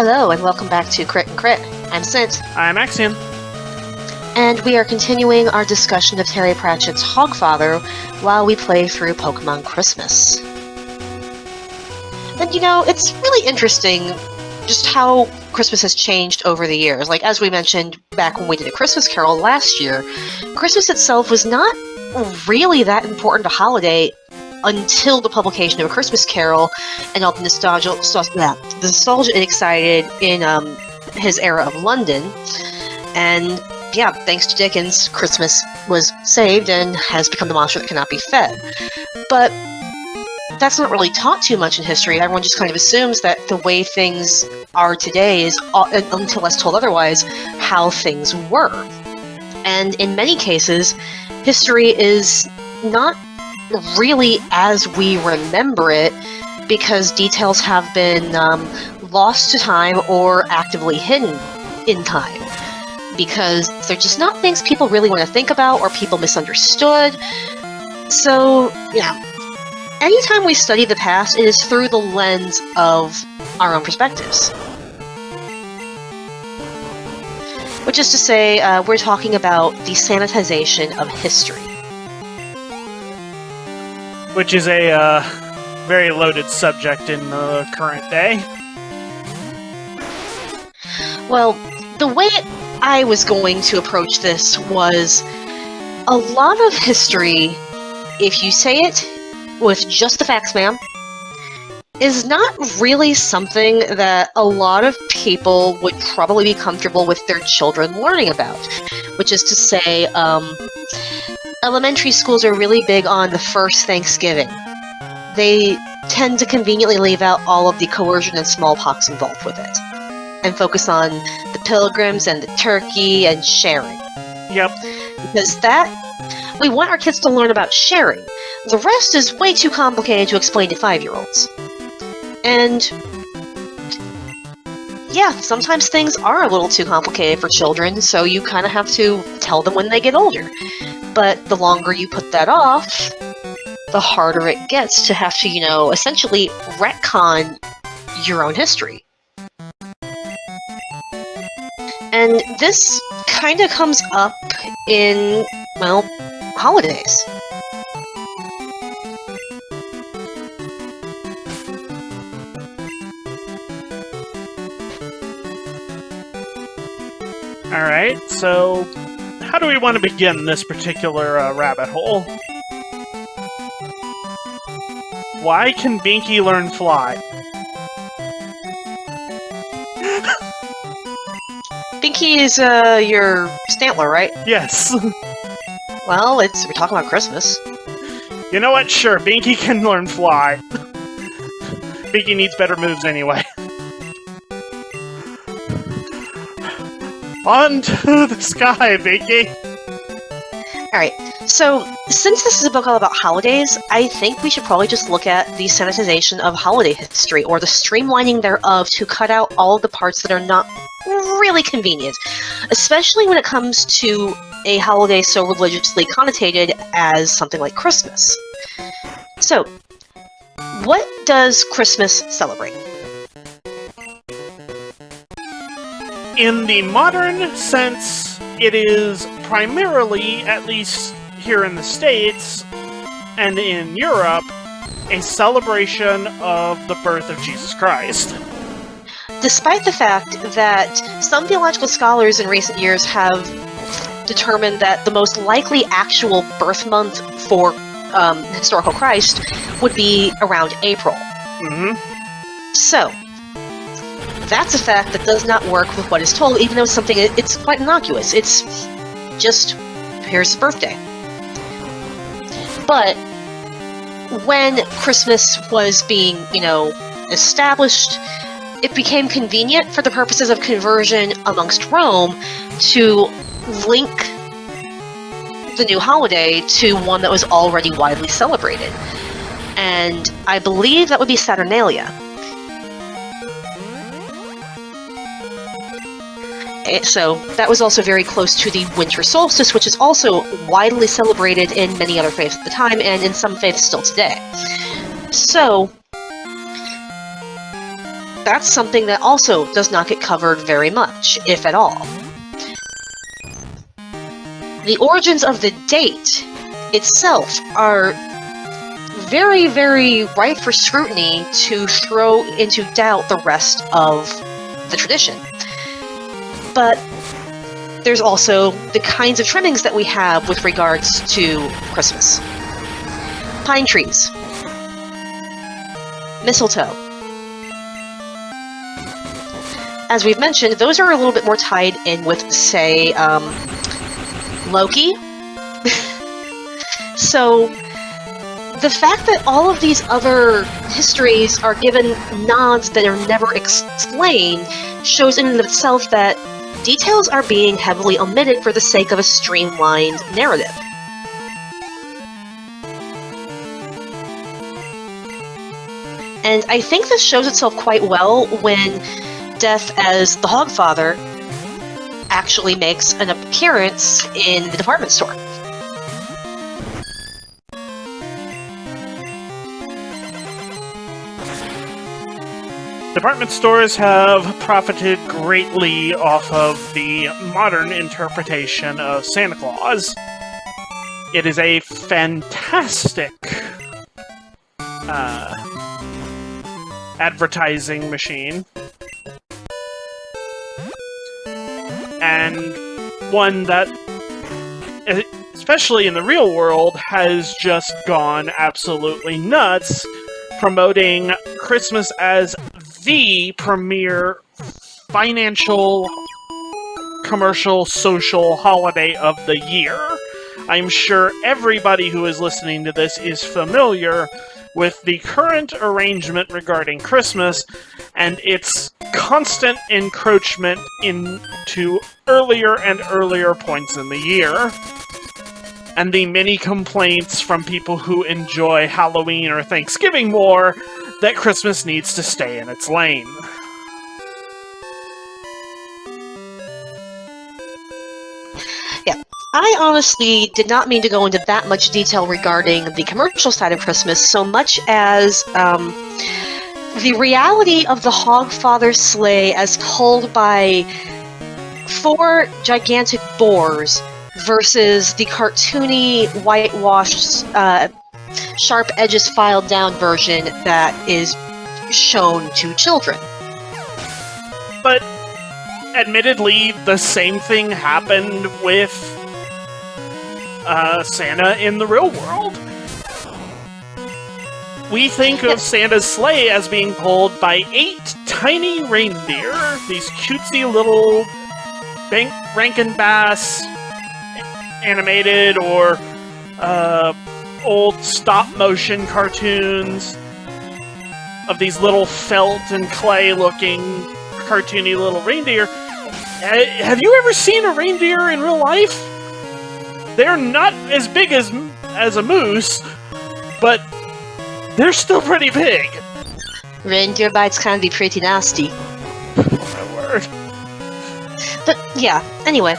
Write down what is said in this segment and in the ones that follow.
Hello, and welcome back to Crit and Crit. I'm Sint. I'm Axiom. And we are continuing our discussion of Terry Pratchett's Hogfather while we play through Pokemon Christmas. And it's really interesting just how Christmas has changed over the years. Like, as we mentioned back when we did A Christmas Carol last year, Christmas itself was not really that important a holiday until the publication of A Christmas Carol and all the nostalgia it excited in his era of London. And yeah, thanks to Dickens, Christmas was saved and has become the monster that cannot be fed. But that's not really taught too much in history. Everyone just kind of assumes that the way things are today is, until less told otherwise, how things were. And in many cases, history is not really as we remember it because details have been lost to time or actively hidden in time. Because they're just not things people really want to think about or people misunderstood. So, yeah. Anytime we study the past, it is through the lens of our own perspectives. Which is to say, we're talking about the sanitization of history. Which is a very loaded subject in the current day. Well, the way I was going to approach this was a lot of history, if you say it with just the facts, ma'am, is not really something that a lot of people would probably be comfortable with their children learning about. Which is to say, elementary schools are really big on the first Thanksgiving. They tend to conveniently leave out all of the coercion and smallpox involved with it, and focus on the pilgrims and the turkey and sharing. Yep. Because we want our kids to learn about sharing. The rest is way too complicated to explain to 5-year-olds. And yeah, sometimes things are a little too complicated for children, so you kind of have to tell them when they get older. But the longer you put that off, the harder it gets to have to, essentially retcon your own history. And this kind of comes up in, holidays. Alright, so how do we want to begin this particular rabbit hole? Why can Binky learn fly? Binky is your Stantler, right? Yes. Well, we're talking about Christmas. You know what? Sure, Binky can learn fly. Binky needs better moves anyway. On to the sky, Binky! Alright, so since this is a book all about holidays, I think we should probably just look at the sanitization of holiday history, or the streamlining thereof to cut out all of the parts that are not really convenient, especially when it comes to a holiday so religiously connotated as something like Christmas. So, what does Christmas celebrate? In the modern sense, it is primarily, at least here in the States and in Europe, a celebration of the birth of Jesus Christ. Despite the fact that some theological scholars in recent years have determined that the most likely actual birth month for historical Christ would be around April. Mm-hmm. So, that's a fact that does not work with what is told, even though it's quite innocuous. It's just, here's the birthday. But when Christmas was being, established, it became convenient for the purposes of conversion amongst Rome to link the new holiday to one that was already widely celebrated. And I believe that would be Saturnalia. So that was also very close to the winter solstice, which is also widely celebrated in many other faiths at the time, and in some faiths still today. So, that's something that also does not get covered very much, if at all. The origins of the date itself are very, very ripe for scrutiny to throw into doubt the rest of the tradition. But there's also the kinds of trimmings that we have with regards to Christmas. Pine trees. Mistletoe. As we've mentioned, those are a little bit more tied in with, say, Loki. So, the fact that all of these other histories are given nods that are never explained shows in and of itself that details are being heavily omitted for the sake of a streamlined narrative. And I think this shows itself quite well when Death as the Hogfather actually makes an appearance in the department store. Department stores have profited greatly off of the modern interpretation of Santa Claus. It is a fantastic advertising machine. And one that, especially in the real world, has just gone absolutely nuts, promoting Christmas as the premier financial, commercial, social holiday of the year. I'm sure everybody who is listening to this is familiar with the current arrangement regarding Christmas and its constant encroachment into earlier and earlier points in the year, and the many complaints from people who enjoy Halloween or Thanksgiving more that Christmas needs to stay in its lane. Yeah, I honestly did not mean to go into that much detail regarding the commercial side of Christmas so much as the reality of the Hogfather sleigh as told by 4 gigantic boars versus the cartoony, whitewashed, sharp edges filed down version that is shown to children. But admittedly, the same thing happened with Santa in the real world. We think of Santa's sleigh as being pulled by 8 tiny reindeer, these cutesy little Rankin Bass animated or old stop-motion cartoons of these little felt and clay-looking cartoony little reindeer. Have you ever seen a reindeer in real life? They're not as big as a moose, but they're still pretty big. Reindeer bites can be pretty nasty. Oh my word. But yeah, anyway.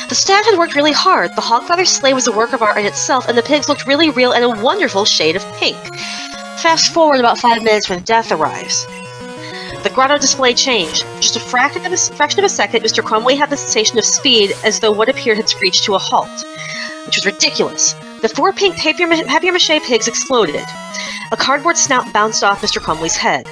The staff had worked really hard. The Hogfather's sleigh was a work of art in itself, and the pigs looked really real and a wonderful shade of pink. Fast forward about 5 minutes when Death arrives. The grotto display changed. Just a fraction of a second, Mr. Crumway had the sensation of speed as though what appeared had screeched to a halt. Which was ridiculous. The 4 pink papier-mâché pigs exploded. A cardboard snout bounced off Mr. Crumway's head.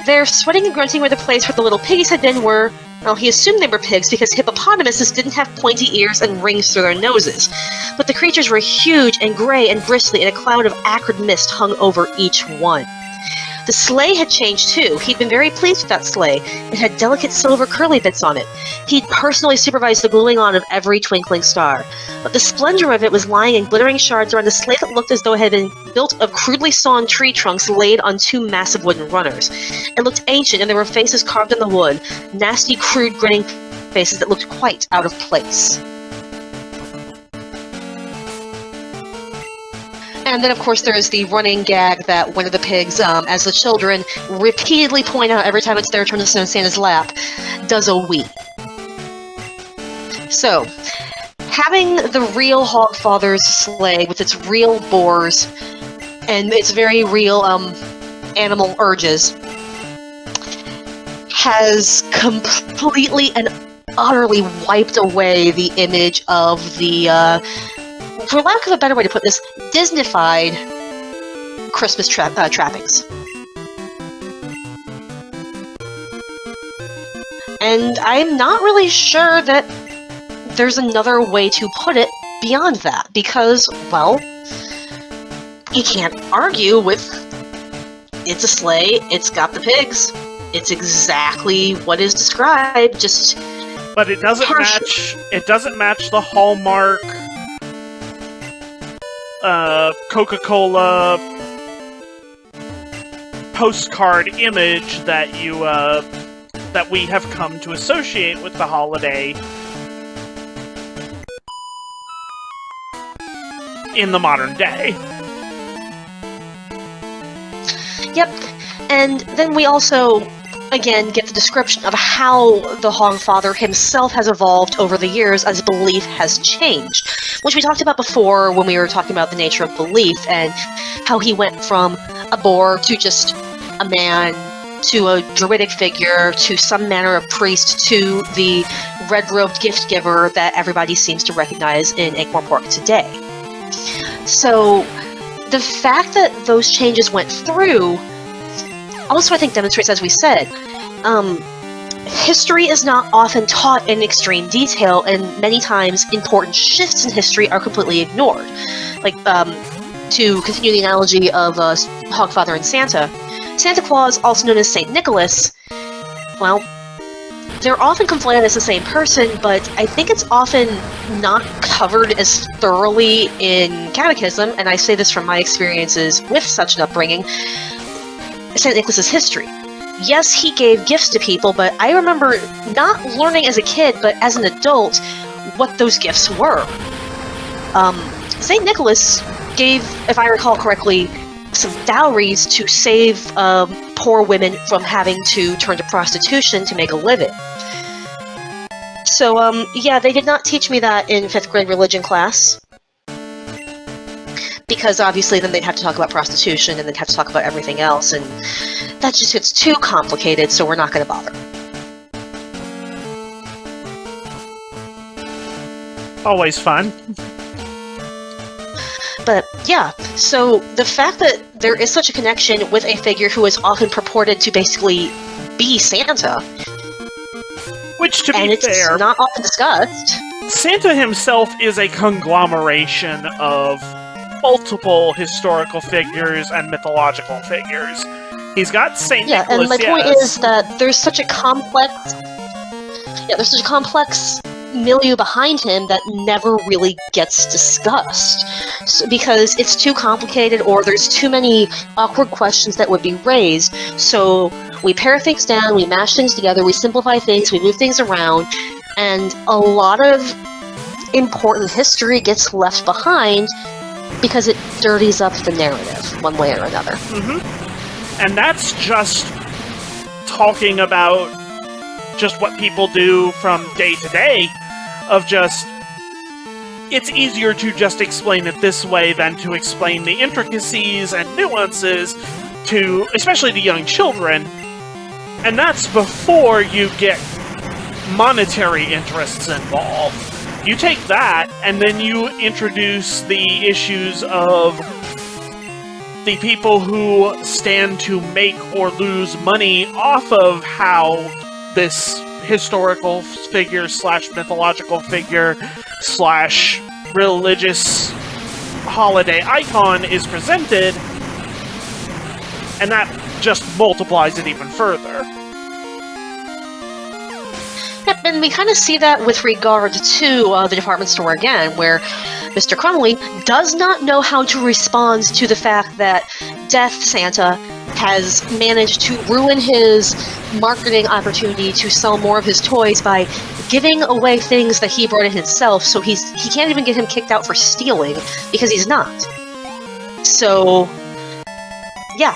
There, sweating and grunting where the place where the little piggies had been were... Well, he assumed they were pigs because hippopotamuses didn't have pointy ears and rings through their noses. But the creatures were huge and gray and bristly, and a cloud of acrid mist hung over each one. The sleigh had changed too. He'd been very pleased with that sleigh. It had delicate silver curly bits on it. He'd personally supervised the gluing on of every twinkling star. But the splendor of it was lying in glittering shards around a sleigh that looked as though it had been built of crudely sawn tree trunks laid on 2 massive wooden runners. It looked ancient, and there were faces carved in the wood, nasty, crude, grinning faces that looked quite out of place. And then, of course, there's the running gag that one of the pigs, as the children repeatedly point out every time it's their turn to sit on Santa's lap, does a wee. So, having the real Hogfather's sleigh with its real boars and its very real animal urges has completely and utterly wiped away the image of the, for lack of a better way to put this, Disney-fied Christmas trappings. And I'm not really sure that there's another way to put it beyond that, because, well, you can't argue with it's a sleigh, it's got the pigs, it's exactly what is described, just... But it doesn't match the Hallmark Coca-Cola postcard image that you that we have come to associate with the holiday in the modern day. Yep, and then we also, again, get the description of how the Hogfather himself has evolved over the years as belief has changed, which we talked about before when we were talking about the nature of belief and how he went from a boar to just a man to a druidic figure to some manner of priest to the red-robed gift giver that everybody seems to recognize in Ankh-Morpork today. So the fact that those changes went through also, I think, demonstrates, as we said, history is not often taught in extreme detail, and many times important shifts in history are completely ignored. Like, to continue the analogy of Hogfather and Santa, Santa Claus, also known as Saint Nicholas, well, they're often conflated as the same person, but I think it's often not covered as thoroughly in catechism, and I say this from my experiences with such an upbringing, St. Nicholas's history. Yes, he gave gifts to people, but I remember not learning as a kid, but as an adult, what those gifts were. St. Nicholas gave, if I recall correctly, some dowries to save poor women from having to turn to prostitution to make a living. So, yeah, they did not teach me that in 5th grade religion class. Because obviously then they'd have to talk about prostitution and they'd have to talk about everything else, and that just gets too complicated, so we're not going to bother. Always fun. But, yeah, so the fact that there is such a connection with a figure who is often purported to basically be Santa, which, to and be it's fair, not often discussed. Santa himself is a conglomeration of multiple historical figures and mythological figures. He's got Saint Nicholas, and my point yes. is that there's such a complex milieu behind him that never really gets discussed. So, because it's too complicated, or there's too many awkward questions that would be raised, so we pare things down, we mash things together, we simplify things, we move things around, and a lot of important history gets left behind because it dirties up the narrative, one way or another. Mm-hmm. And that's just talking about just what people do from day to day, of just, it's easier to just explain it this way than to explain the intricacies and nuances to, especially to young children. And that's before you get monetary interests involved. You take that, and then you introduce the issues of the people who stand to make or lose money off of how this historical figure / mythological figure / religious holiday icon is presented, and that just multiplies it even further. Yep, and we kind of see that with regard to the department store again, where Mr. Crumley does not know how to respond to the fact that Death Santa has managed to ruin his marketing opportunity to sell more of his toys by giving away things that he brought in himself, so he can't even get him kicked out for stealing, because he's not. So, yeah.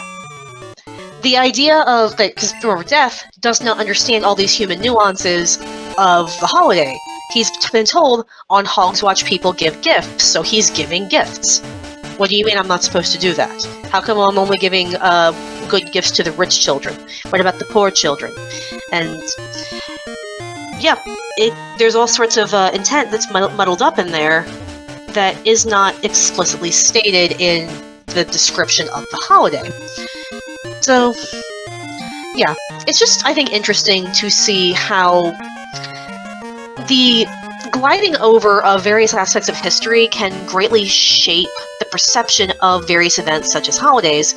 The idea of, because remember, Death does not understand all these human nuances of the holiday. He's been told, on Hogs Watch people give gifts, so he's giving gifts. What do you mean I'm not supposed to do that? How come I'm only giving good gifts to the rich children? What about the poor children? And yeah, there's all sorts of intent that's muddled up in there that is not explicitly stated in the description of the holiday. So, yeah, it's just, I think, interesting to see how the gliding over of various aspects of history can greatly shape the perception of various events such as holidays.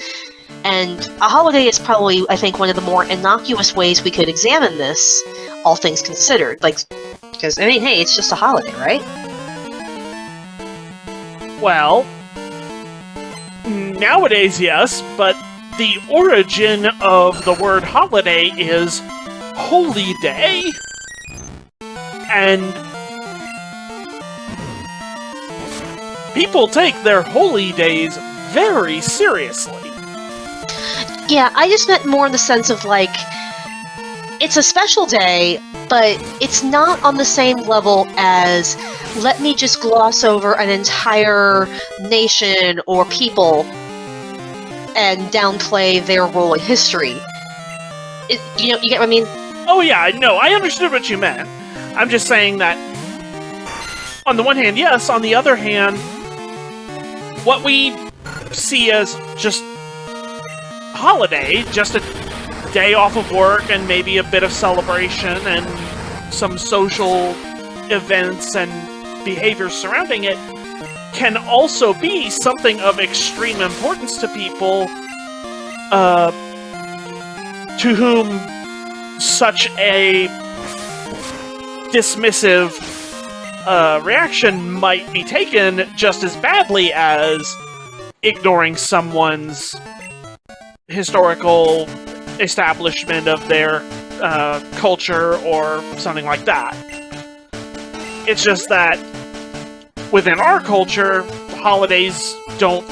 And a holiday is probably, I think, one of the more innocuous ways we could examine this, all things considered. Like, because, I mean, hey, it's just a holiday, right? Well, nowadays, yes, but the origin of the word holiday is holy day, and people take their holy days very seriously. Yeah, I just meant more in the sense of, like, it's a special day, but it's not on the same level as, let me just gloss over an entire nation or people and downplay their role in history. You get what I mean? Oh yeah, no, I understood what you meant. I'm just saying that, on the one hand, yes, on the other hand, what we see as just holiday, just a day off of work and maybe a bit of celebration and some social events and behaviors surrounding it, can also be something of extreme importance to people to whom such a dismissive reaction might be taken just as badly as ignoring someone's historical establishment of their culture or something like that. It's just that within our culture, holidays don't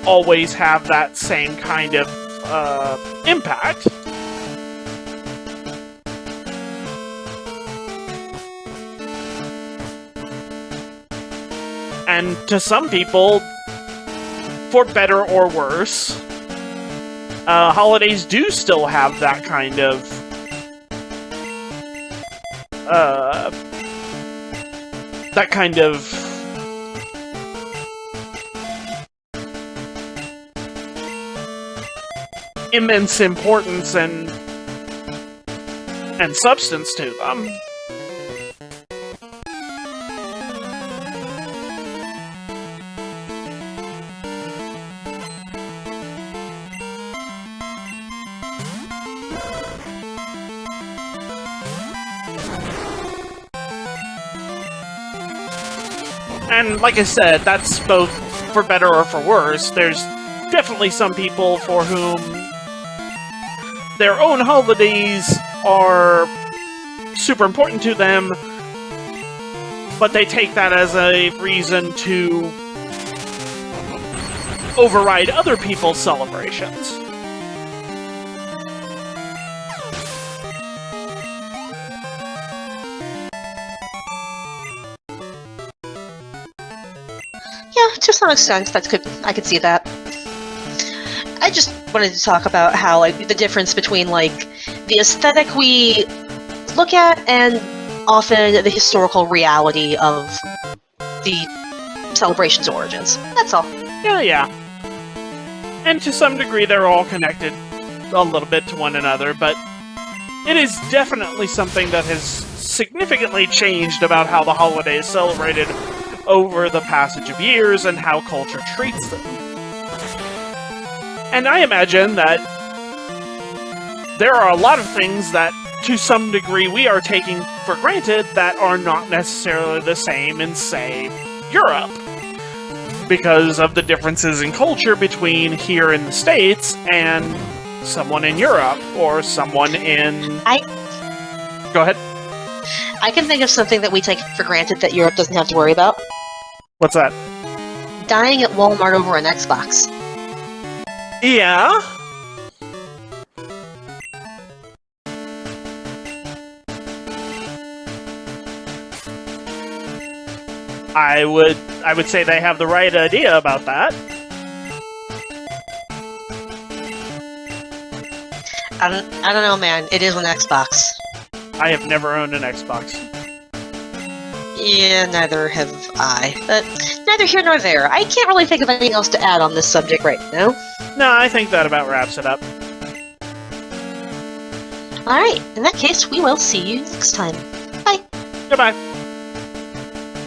always have that same kind of impact. And to some people, for better or worse, holidays do still have that kind of immense importance and substance to them. And like I said, that's both for better or for worse. There's definitely some people for whom their own holidays are super important to them, but they take that as a reason to override other people's celebrations. Yeah, to some extent, I could see that. I just wanted to talk about how, like, the difference between, like, the aesthetic we look at and often the historical reality of the celebration's origins. That's all. Yeah. And to some degree, they're all connected a little bit to one another, but it is definitely something that has significantly changed about how the holiday is celebrated over the passage of years and how culture treats them. And I imagine that there are a lot of things that, to some degree, we are taking for granted that are not necessarily the same in, say, Europe, because of the differences in culture between here in the States and someone in Europe, or someone in... Go ahead. I can think of something that we take for granted that Europe doesn't have to worry about. What's that? Dying at Walmart over an Xbox. Yeah? I would say they have the right idea about that. I don't know, man. It is an Xbox. I have never owned an Xbox. Yeah, neither have I. But neither here nor there. I can't really think of anything else to add on this subject right now. No, I think that about wraps it up. Alright, in that case, we will see you next time. Bye! Goodbye.